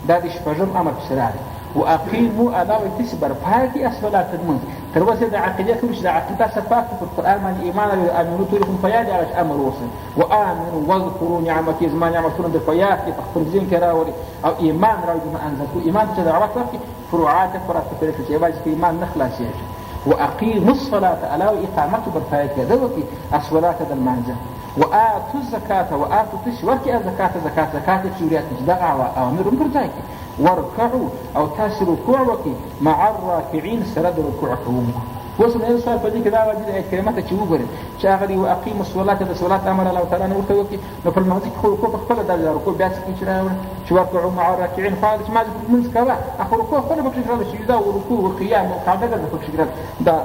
دا د شپږم امر پسې راغلی واقیموا علاوه تاسې برپا کړئ الصلاه لمونځ تر اوسه د عقیدې کوم چې د عقیده صفات په قرآن باندې ایمان لري امنو تورکم په یاد هغه امر وسن وامنوا واذكروا نعمتي زما نعمتونه د په یاد کې په خپل ذهن کې راوړي او ایمان راوړي بما انزلتو ایمان چې دعوت وکړي فروعات فرات په کې چې یوازې په ایمان نه خلاصېږي واقیموا الصلاه علاوه اقامت برپا کېدل وکړي الصلاه د لمانځه وآتوا الزکات وآتوا تشورکي الزکات زکات شریعت چې دغه اوامر هم پر ځای کې واركعوا او تاسې رکوع وکړي مع الراکعين سره د رکوع کوونکو اوس نو یو سوال په دې کې دا راځي د آیت کریمه ته چې وګورئ چې هغه دی واقیموا الصلاه د صلات امر الله تعالی نه ورته وکړي نو په لمانځه کې خو رکوع په خپله دا رکوع بیا څه کوي چې راوړي چې وارکعوا مع الراکعين فعل چې مازې لمونځ کوه اخو رکوع خپله پکښې راغله سجده او رکوع و قیام او قعده ګرځه پکښې راغله دا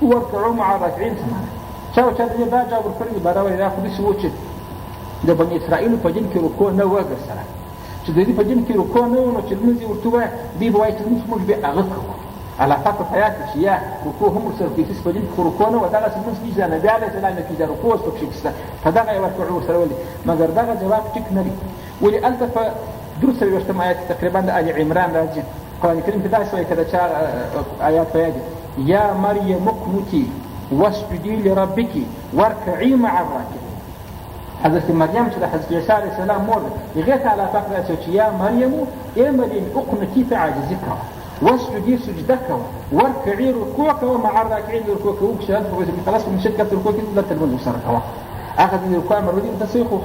وارکعوا مع الراکعين څه معنی چا دې دا جواب ورکړی دی برابر دا خو داسې و چې د بني اسرائیلو په دین کې رکوع نه وه ګرسره چې د دې په دین کې رکوع نه و نو چې لمونځ یې ورته ووایه دوی به وایي چې لمونځ موږ بیا هغه کوو الله پاک په حیات کې چې یا رکوع هم ورسره کوي په دین کې رکوع نه وه دغسې لمونځ کېږي د نبي علیه السلام نه کېږي رکوع اوس پکښې شته په دغه یې ورکوع ورسره ولي مګر دغه جواب ټیک نه دی ولې هلته په 230 آیات تقریبا د آل عمران راځي قرآن کریم کې داسې وایي که د چا آیات په یاد یا مریم اقنتي واسجدي لربك واركعي مع الراكعين. حضرت مريم چې د حضرت عیسی علیه السلام مور ده هغې ته الله پاک داسې چې یا مریم ای مریم اقنتي ته عاجزي کوه، واسجدي سجده کوه، وارکعي رکوع کوه، مع الراکعین رکوع کوه چې خلاص په مشهد کې رکوع کې دلته لمونځ ورسره کوه. هغه د رکوع امر ورته ورته شوی، خو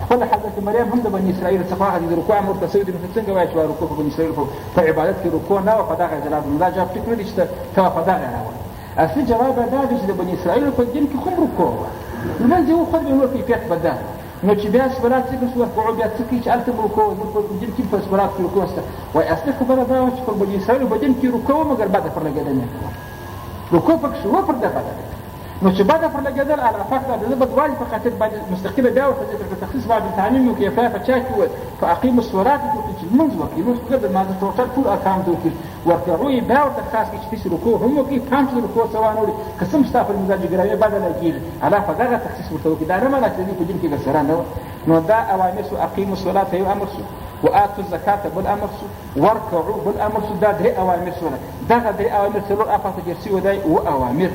خپله حضرت مریم هم د بني اسرائیل څخه هغه د رکوع امر ورته شوی دی. نو څنګه وایي چې رکوع په بني اسرائیل په عبادت کې رکوع نه وه، په دغه ځای دا جواب ټیک نه دی چې ته په دغه راوړې. اصلي جواب دا دی چې د بني اسرائیل په دین کې خو رکوع وه، لمونځ یې وخوت بیا نور کیفیت بدل. نو چې بیا صلات څنګه شو ورکوع بیا څه کوي چې هلته به رکوع په دین کې په صلات کې رکوع شته. وایي اصلي خبره دا وه چې په بني اسرائیل په دین کې رکوع مګر بده پر لګېدنې کوه، رکوع پکې شروع پر ده بده. نو چې بعد پر لګېدل الله پاک د بدوالي په خاطر باندې مستقله بیا ورته ذکر تخصیص بعد تعلیم وکړي په چا کې وایي فاقیموا الصلاه چې لمونځ وکړي. لمونځ وکړه د مازه ټوټل ټول احکام دې وکړي، ورکوع یې بیا ورته خاص کړي چې تاسې رکوع هم وکړي، پام چې د رکوع سوا نه وړي که څه هم ستا په مزاجګرایي بدله کېږي. الله په دغه تخصیص ورته وکړي. دا نه معنی چې د دې په دین کې ورسره نه وه. نو دا اوامر شو، اقیموا الصلاه یو امر شو، وآتوا الزکاة بل امر شو، وارکعوا بل امر شو. دا درې اوامر شوله. دغه درې اوامر څلور افاته تېر شوي دی اوه اوامر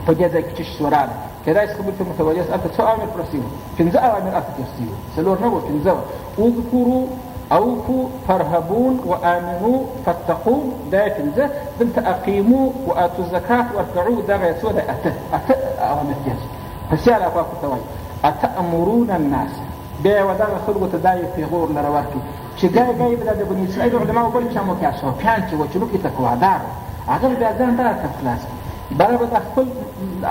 په دې ځای کې چې شورا ده. کېدای شي خبرې ته متوجه یاست. هلته څو اوامر پرسي وو؟ پنځه اوامر هلته تېر شوي وو، څلور نه وو، پنځه وو. اذکروا، اوفوا، ترهبون، وآمنوا، فاتقون. دا یې پنځه. دلته اقیموا، وآتوا الزکاة، وارکعوا. دغه یې څو دی؟ اته اوامر تېر شي. پسې الله پاک ورته وایي اتأمرون الناس. بیا یې دغه خلکو ته دا یې پیغور لره ورکړي چې ګای ګای به د بني اسرائیل علماو بل چا موقع صوفیان چې وو چې لوکې تقوادار وو، هغه بیا ځان دغه کس خلاص کړي. برای به د خپل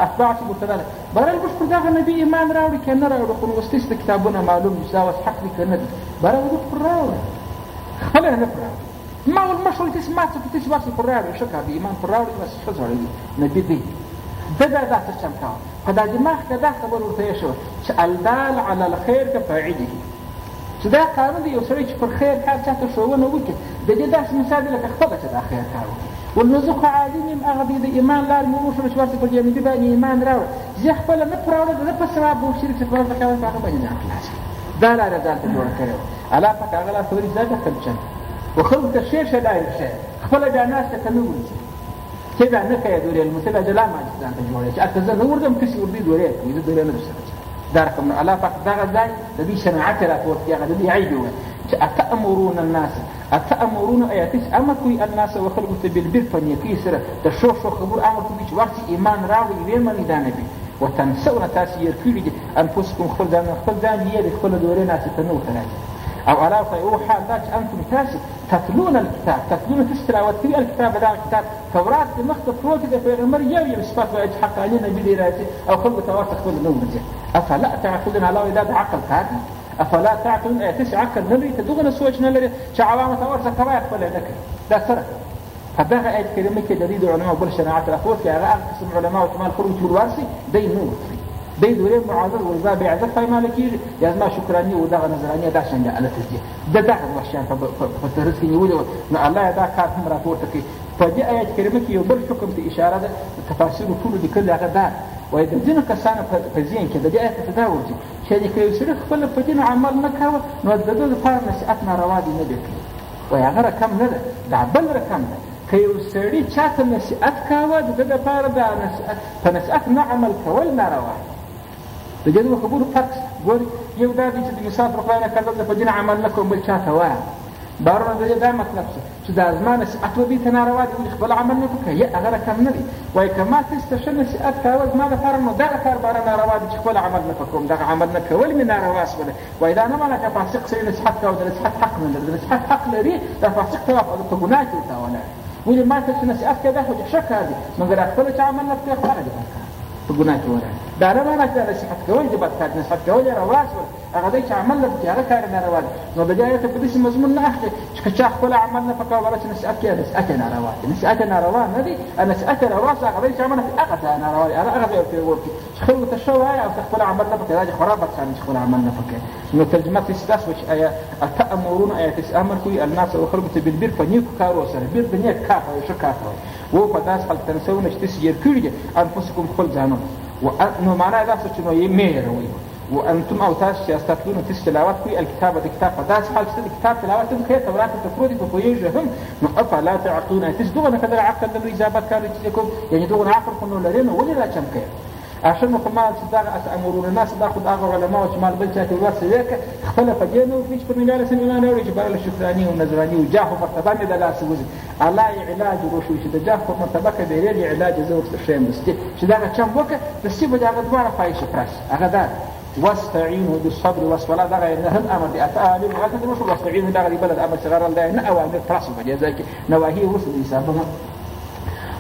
اتباع چې ورته دا برای موږ پر دغه نبي ایمان راوړي که نه راوړي، خو نو اوس تاسې د کتابونه معلوم دي چې دا اوس حق دی که نه دی. برای به موږ پر راوړي، خپله یې نه پر راوړي. ما مشغول تاسې ما څه تاسې ورسې پر راوړي، ښه کار دی، ایمان پر راوړي بس ښه زړی دی، نبي دی. ده دا داسې چمکاوه په دا دماغ کې دا خبر ورته یې شوه چې الدال علی الخیر کفاعله، چې دا قانون دی یو سړی چې پر خیر کار چاته ښوونه وکړي د دې داسې مثال دی لکه خپله چې دا خیر کار وکړي. ولنو زه خو عالم یم، هغه د ایمان لار مې وښوله چې ورته پر دې نبي باندې ایمان راوړه، زه خپله نه پر راوړه، د ده په ثواب به شریک چې فرض کوي په هغه باندې ځان خلاص کړي. دا لاره ځان ته جوړه کړې وه. الله پاک هغه لار ته ولې دا دخل چن و خلکو ته ښې ښه لارې ښیي، خپله بیا ناسته ته نه ورځي چې دا نه کوي دورې لمونځ بیا جلا ماجد ځان ته جوړوي چې هلته زه نه ورځم کسې ورځي دورې کوي، زه دورې نه درسره کوم. دا رقم نه الله پاک دغه ځای د دې شناعت یې راته ورکړي، هغه د دې عیب یې وویل چې اتأمرون الناس، اتأمرون ایا تاسې امر کوئ الناس و خلکو ته بالبر په نیکۍ سره د ښو ښو خبرو امر کوئ چې ورسې ایمان راوړئ ویې منئ دا نبي، وتنسون تاسې هېر کړي دي انفسکم خپل ځان هېرې خپله دورې ناسې ته نه ورته راځي. او الله ورته یو حال دا چې انتم تاسې تتلون الکتاب، تتلون تاسې تلاوت کوي الکتاب دغه کتاب تورات د مخ ته پروت دی، د پیغمبر یو صفت وایي چې حقاني نبي دی راځي او خلکو ته ورته خپله نه ورځي. افلا تعقلون. الله وایي دا د عقل کار دی. افلا تعقلون. ایا تاسې عقل نه لرئ؟ ته دغونه سوچ نه لرئ چې عوامو ته ورته کوی خپله نه کوي. دا سره په دغه آیت کریمه کې د دې د علماو بل شناعت راپورت کړي، هغه قسم علماو چې مال خلکو چې ورورسي دی نه ورکوي، دی دورې معاذر ورځا بې عزت پایماله کېږي، یا زما شکراني و دغه نظرانیه دا شان جعلته دي د دغه وحشیان په ترڅ کې نیولې وه. نو الله یې دا کار هم راپورته کوي. په دې آیت کریمه کې یو بل حکم ته اشاره ده، تفاسیرو ټولو لیکلي هغه دا وایي د ځینو کسانو په ذهن کې د دې آیت ته دا ورځي چې که یو سړي خپله په دین عمل نه کوه نو د ده لپاره نصیحت ناروا دي نه دی کوي. وایي هغه رقم نه ده، دا بل رقم ده. که یو سړي چاته نصیحت کوه د ده لپاره دا په نصیحت نه عمل کول ناروا دي. د دې دوه خبرو فرق ګوري. یو دا دی چې د مثال پر خدای نه کړه زه په دین عمل نه کوم بل چاته وایم، بارونه د دې دا مطلب شو چې دا زما نصیحت به دې ته ناروا دي ولې خپل عمل نه کوي. هغه رقم نه دی. وایي که ما تاسې ته ښه نصیحت کوه زما لپاره نو دغه کار باره ناروا دي چې خپل عمل نه کوم، دغه عمل نه کول مې ناروا شوله. وایي دا نه معنی که فاسق سړي نصیحت کوه د نصیحت حق نه لري، د نصیحت حق لري، دا فاسق ته په ګناه کې ورته ولاړ. ولې ما ته چې نصیحت کوې دا خو ښه کار دی، مګر خپله چې عمل نه کوې خو هغه دې بد کار په ګناه کې ولاړ. دا نه معنی چې نصیحت کول دې بد کار، نصیحت کول یې روا شول، هغه دی چې عمل نه پکې هغه کار یې ناروا دی. نو د دې آیت په داسې مضمون نه اخلي چې که چا خپل عمل نه پکوه بله چې نصیحت کوي نصیحت یې ناروا دی. نصیحت یې ناروا نه دی، نصیحت یې روا شو، هغه دی چې عمل نه پکې هغه ته ناروا دی، هغه ته یې ورته وکړي چې خلکو ته ښه وایه او ته خپل عمل نه پکې دا چې خورا بد کار دی چې خپل عمل نه پکې. نو ترجمه تاسې داسې وه چې آیا اتأمرون ایا تاسې امر کوئ الناس او خلکو ته بالبر په نیکو کارو سره، بر د نیک کار کوئ ښه کار کوئ. و په داسې حال تنسونه چې تاسې هېر کړي دي انفسکم خپل ځانونه. نو معنا دا څه چې نو یې مه هېروئ، وانتم او تاسو چې استاتلون تاسو تلاوت کوي الکتاب د کتاب په داس حال چې کتاب تلاوت هم کوي تورات ته پرودي په پوهیږي هم نو افلا تعقلون تاسو دغه کله عقل د اجابت کار چې کوم یعنی دغه عقل خو نو لري نو ولې را چم کوي عشان خو ما چې دا امرون الناس دا خو هغه علماء چې مال بل چاته ورسې وکړه خپل په دې نو چې په میلاله سم ایمان اوري چې بل شکرانی او نظرانی او جاه په مرتبه دې د لاس وځي الله علاج روشو چې د جاه په مرتبه کې دی علاج زو شیم دسته چې دا چم وکړه د سی په دغه دواره فایش پرس هغه دا واستعينوا بالصبر والصلاه دا نه هم امر دي افعال وغلط مش واستعينوا دا غري بلد امر صغار ده نه اوامر پرس په دې ځکه نواهی وصل حسابونه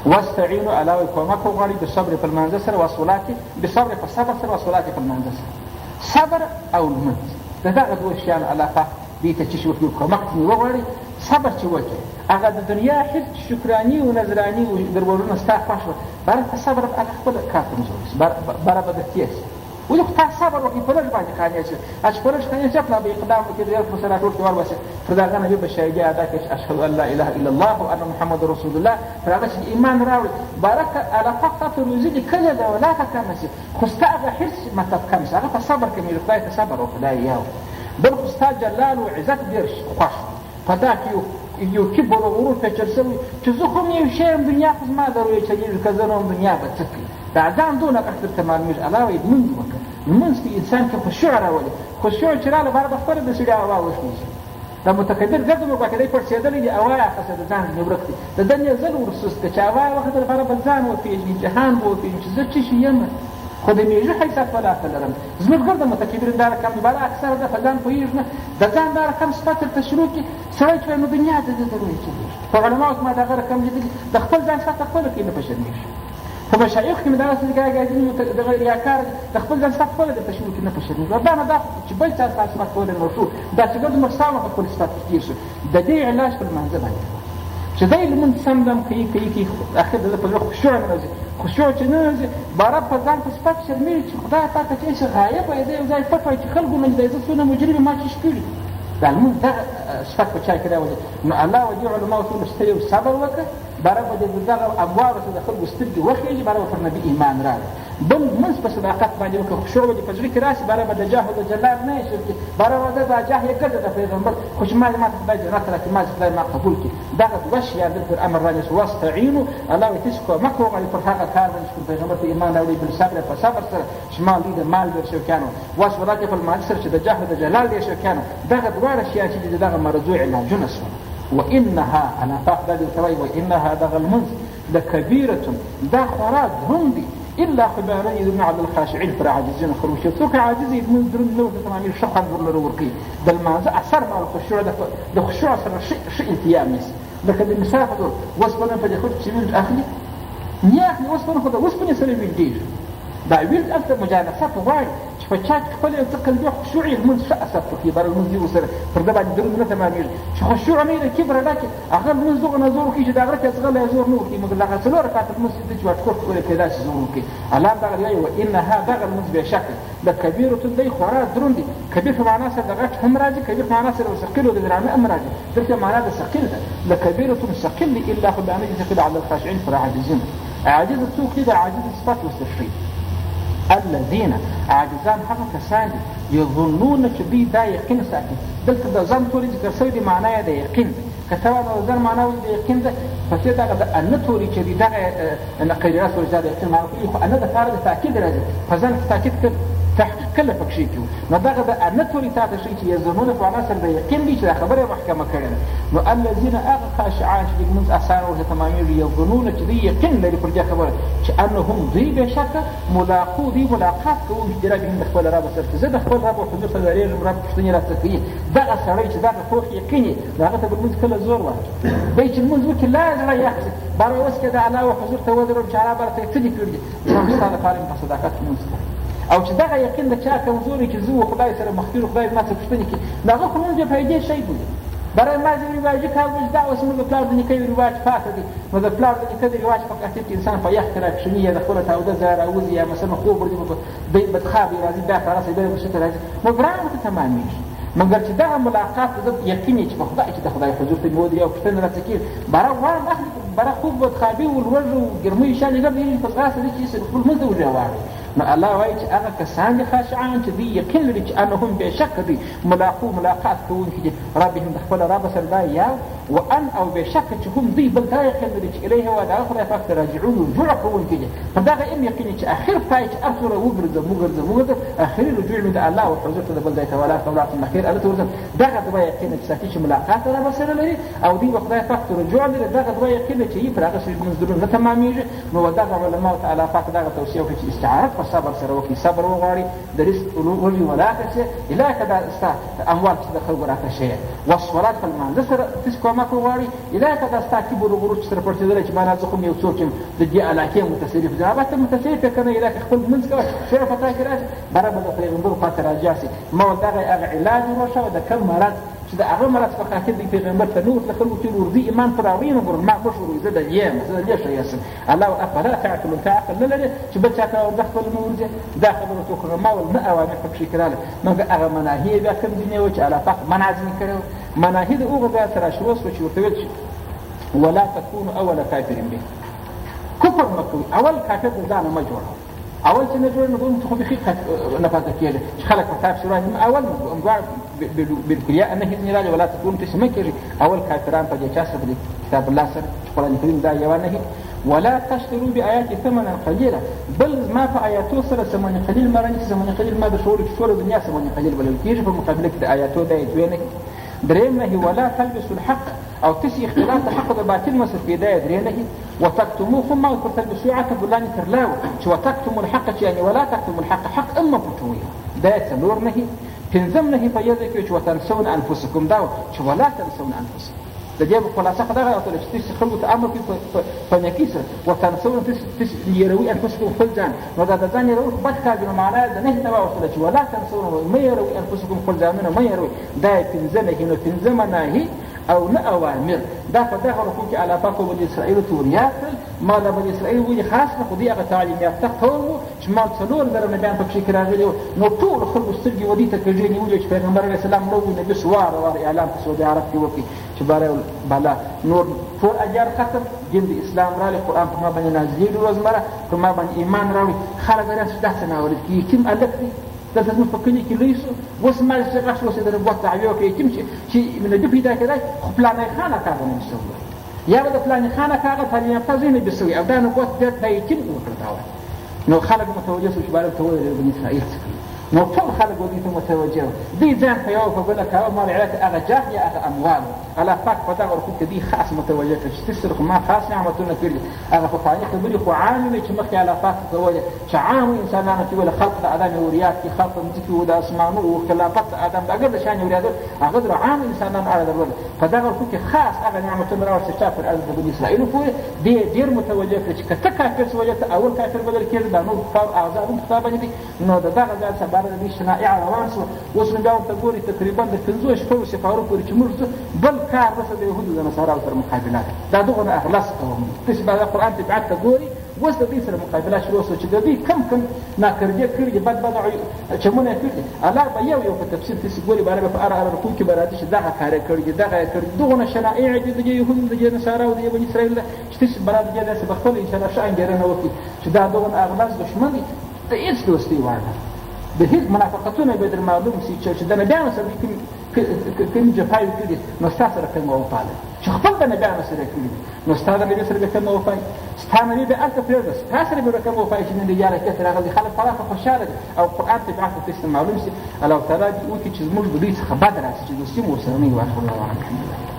واستعينوا على وكما غالي بالصبر في المنزل سر والصلاه بالصبر في الصبر سر والصلاه في المنزل صبر او المنز دا غدو شان على فا دي تشوف كما وغالي صبر چې وکړي هغه د دنیا هیڅ شکرانی او نظرانی او درورونه ستا خوښ بر صبر په خپل کار کوي بر به د تیس ولو تا صبر وکړي په لږ باندې کانې شي اش په لږ کانې چې خپل به اقدام وکړي د رسول الله ټول ور وسه فرداغه نبی بشایي ادا کې اشهد ان لا اله الا الله وان محمد رسول الله فرغه ایمان راوړي بارک علی فقط روزي کله دا ولا کمه شي خو ستا هغه هیڅ مطلب کم شي هغه صبر کوي خدای ته صبر وکړي یو بل خو جلال او عزت ډیر خوښ پدا کې یو کبر او غرور ته چرسوي چې زه خو یو شی دنیا خو ما دروي چې کزنو دنیا به تکي دا ځان دونه اکثر تمامش علاوه منځ وکړه منځ کې انسان کې خشوع راولي خشوع چې رااله بار بخبر د سړي اوا وشي دا متکبر ګرځي نو باکې پر سیدلې دی اوا خاصه د ځان نبرتي د دنیا زل ورسست چې اوا وخت لپاره بل ځان او په جهان وو په چې زه چې یم خو د میږي حساب ولا کلرم زموږ ګرد متکبر دار کم بار اکثر د فزان پویږي د ځان دار کم صفات تشروع کې سړی چې نو دنیا د ضروري چې په علماء ما دا غره کم دي د خپل ځان صفات خپل کې نه پښنیش په مشایخ کې مدارس د غیر یاکار د خپل ځان صفات خپل د تشروع کې نه پښنیش دا دا چې بل څه صفات خپل نه شو دا چې ګرد مرسامه خپل صفات کې شو د دې علاج په منځ باندې چې دای له من سمدم کوي اخر د په خشوع نه خشوع چې نه بار په ځان په صفات شرمېږي چې خدای پاک ته چې غایب دی یو ځای پټوي چې خلکو من دې زونه مجرم ما چې شکړي دا المن دا صفات په چا کې راوځي نو الله وجه علماء ټول استيو صبر وکړه بار په دې دغه ابواب څخه د خلکو سترګې وخیږي بار په نبی ایمان راځي بل منځ په صداقت باندې وکړه خشوع دې په ځل کې راشي بار په د جاه او د جلال نه شي بار په د جاه یې کړه د پیغمبر خو چې ما خدای جنت راکړي ما خدای ما قبول کړي دا وش یا د امر راځي واستعينوا الله تسکو مکو غلي پر هغه کار باندې چې پیغمبر په ایمان راوړي بل صبر په صبر سره شمال دې مال دې شو کانو واس ولکه په مال سره چې د جاه او د جلال دې شو کانو دا دوه شیان چې دغه مرجوع علاجونه سو وانها انا فاقد الثواب وانها دغه المنز لكبيره دا خراب هندي الا خبارا يدن على الخاشعين فراعجزين خروش سوك عاجز من درن لو تمامي شخص ضرر ورقي بل ما اثر مع الخشوع ده خشوع شيء التيامس لكن المسافه دول وصلنا في خد سمين اخلي نياخني وصلنا خد وصلنا سلم الدير دا ويل اكثر مجالسات وايد فچاک خپل انتقل به خشوع من شأسف في بر المنزل وسر فردا بعد درن نه تمامي خشوع نه کبر لکه هغه من زوغ نزور کی چې دا غره څنګه لا زور نو کی مګر لغه څلور کات المسجد چې وټ کوټ کولې پیدا شي زور کی علام دا غری او انها دغه المنزل بشکل د کبیره دی خورا دروندي کبیر په معنا سره دغه هم راځي کبیر په معنا سره ثقيل او درامه هم راځي دغه معنا د ثقيل ده لکبیره ثقيل الا خد عمل ثقيل على الخاشعين فراعجزين عاجز السوق كده عاجز صفات واستشفي الذين عاجزان حقا كسان يظنون كبي دا يقين ساكن دلت دا ظن توري ذكر سوي معناه دا يقين كتوا دا ظن معناه دا يقين دا فتيدا دا ان توري كدي دا نقيرات ورجال يقين معناه انا دا فارد تاكيد راجع فظن تاكيد تحقيق كله پکشي کیو نو دا ان توري تاسو شي يظنون فعناصر دا يقين دي چې خبره محکمه کړي نو الذين خاشعان چې موږ اثار او تمامي يظنون چې دي يقين لري پر دې خبره چې انهم ذي بشک ملاقات دي ملاقات کوم چې راځي د خپل رب سره زه د خپل رب او حضور سره لري رب پښتني راځي دا سړی چې دا فوق يقيني دا ته بل موږ کله زور وایي به چې موږ وکړه لا زړه یخ بار اوس کې دا علاوه حضور ته ودرو چې علاوه برته تدي کړی نو ستاسو لپاره په صداقت موږ او چې دا یقین د چا کمزوري چې زو خدای سره مخکې خدای ما څه پښتني کې دا خو موږ په دې شی دی برای ما دې رواج کاوه دا اوس موږ پلان دې کوي رواج پاتې دي نو د پلان دې کوي رواج فقط انسان په یخ کرا شنیه د خپل تاوده زار او یا مثلا خو ورته په بدخابي راځي دا خلاص دې مشته راځي نو برام ته تمامي مګر چې دا ملاقات د یقیني چې په خدای چې د خدای حضور ته مو دی او پښتنه راځي برا وان اخلي برا خوب بدخابي ولور ګرمي شان دې په غاسه دې چې خپل مزه وجواري نو الله وایي چې هغه کسان دي خاشعان چې دوی یقین لري چې انهم بېشکه دوی ملاقات کوونکي دي ربهم د خپل رب سره دا یا وان او بېشکه چې هم دوی بل دا یقین لري چې الیه و د هغه خدای پاک ته راجعون رجوع کوونکي دي په دغه علم یقین چې اخر پای چې هر څومره وګرځم اخري رجوع مې د الله و حضور ته د بل ځای ته ولا طلعت الخير هلته ورځم دغه دوه یقین چې ساتي چې ملاقات رب سره لري او دوی به خدای پاک ته رجوع لري دغه دوه یقین چې یې پر هغه منځونه نه تمامېږي نو دغه علماو ته الله پاک دغه توصیه وکړي چې استعانت په صبر سره وکړي صبر وغواړي د رزق ولي ولاکه چې الهکه دا ستا اموال چې د خلکو راکړه شوی والصلات په لمانځه سره تاسې کومک وغواړي الهکه دا ستا کبر و غرور چې سره پړسېدلی چې ما زه خو م یو څوک یم د دې علاقې متصرف ځم هغه ته متصرف یې که نه الهکه خپل لمونځ کوه شعر په تا کې راشي برابر د پیغمبر خوا ته راجع سي ما ول دغه هغه علاج وروښه د کوم مرض چې د هغه مرض په خاطر د پیغمبر ته نور د خلکو چې ورځي ایمان پر راوړي نو ګورم ما مشهور زه د یم زه د دې شی یاسم الله افلا تعقلون ته عقل نه لري چې بل چا ته د خپل نور دي دا خبره تو کړم ما ول نه اوامر په کې کړاله نو هغه مناهي بیا کوم دي نو چې الله پاک منع ځنی کړو مناهي د هغه بیا تر شروع شو چې ورته ویل ولا تكونوا اول کافر به کفر مکوي اول کافر د ځان ما جوړه اول چې نه جوړ نو دوی خو بخي نه پاتې کېږي چې خلک په تاسو راځي اول موږ بالکلیه انه هیڅ نه راځي ولا تكون تسمه کېږي اول کافران په دې چا سره دي کتاب الله سره قرآن کریم دا یو نه ولا تشتروا بآيات ثمنا قليلا بل ما په آیاتو سره ثمن قلیل مرني ثمن قلیل ما د شعور کې ټول دنیا ثمن قلیل بلل کېږي په مقابله کې د آیاتو د دوی نه دریم نه ولا تلبسوا الحق او تسي اختلاف د حق د باطل مسر کېدای درې نه وتكتموه ثم تلبسوا عتب الله ترلاو چې وتكتموا الحق يعني ولا تكتموا الحق حق اما پټوي دا څلور نه پنځم نه په یاد کې چې وتنسون انفسکم دا چې ولا تنسون انفسکم د دې په خلاصه خبره او چې تاسو خلکو ته امر کوي په نکي سره وتنسون تاسو يروي انفسکم خپل ځان نو دا ځان يروي بد کار دی معنا د نه نو او چې ولا تنسون ما يروي انفسکم خپل ځانونه ما يروي دا پنځم نه پنځم نه او نه اوامر دا په دغه رکوع کې الله پاک بني اسرائیل توریات ما د بني اسرائیل ولې خاص نه خو دې هغه تعلیم یافته قوم چې ما څلور زره نبیان په کې راغلي نو ټول خلکو سترګې ودې ته کېږي نیولې چې پیغمبر علیه السلام نو نبي سوار اعلان په سعودي عرب کې وکړي چې بالا نور ټول اجار ختم دین د اسلام راغلی قرآن په ما باندې نازلېږي روزمره په ما باندې ایمان راوړي خلک داسې داسې ناولد کېږي کوم هلک دی دلته زموږ په کلي کې لوی شو اوس ما چې غږ شو چې د نبوت دعوې وکړي کوم چې نبي پیدا کېدی خو پلانی خان اکا به نبي شوی یا به د پلانی خان اکا هغه تعلیم یافته زوی نبي شوی او دا نبوت بېرته یې ټینګ وکړ دا وایي نو خلک متوجه شو چې باید ورته وویل بني اسرائیل څه کوي نو ټول خلک ودې ته متوجه وو دوی ځان په یوه په بله کوه مال علت هغه جاه یا هغه اموال الله پاک په دغه رکوع کې دوی خاص متوجه کړه چې تسره خو ما خاص نعمتونه کړي هغه پخواني خبرې خو عامې وې چې مخکې الله پاک کولې چې عام انسانانو کې ویل خلق د آدم اوریات کې خلق د مځکې و د اسمانو و خلافت د آدم اګر د شان اوریادل هغه د عام انسانانو اړه درلوده په دغه رکوع کې خاص هغه نعمتونه راوړل چې چا پر ارض د بني اسرائیلو پورې دې ډېر متوجه کړه چې که ته کافر سوې ته اول کافر بدل کېږي دا نور کفار اعضا هم په تا باندې دي نو د دغه ځای څخه باره د دې شنایع روان شو اوس نو بیا ورته ګوري تقریبا د 50 شپږو سپارو پورې چې موږ بل کار بس د یهودو د نصاراو سره مقابله ده دا دغه نه اخلاص قوم تاسو به د قرآن تبعات ته ګوري اوس د دې سره مقابله شروع شوه چې د دې کم ناکردیه کړي دي بد چمونه یې کړي الله به یو په تفسیر تاسو ګوري باندې په اره رکوع کې به راځي چې دغه کار یې کړي دغه یې کړي دغه شنایع دي د یهودو د نصاراو د بني اسرائیل چې تاسو برابر دي داسې به خپل ان شاء الله ښه انګېرنه وکړي چې دا دغه اغلاظ دښمن دي د هېڅ دوستي وړ نه د هېڅ منافقتونه به در معلوم سي چې د نبیانو سره کوم جفاوې کړي نو ستا سره کومه وفا ده چې خپل د نبیانو سره کړي نو ستا د نبي سره به کومه وفا وي ستا نبي به هلته پرېږده ستا سره به کومه وفا وي چې نن د یاره کته راغلي خلک خورا خوشحاله دي او قرآن طبعات ته تاسو معلوم سي الله تعالی دې وکړي چې زموږ د دوی څخه بد راسي چې دوستي مو ورسره نه وي واخر الله اعلم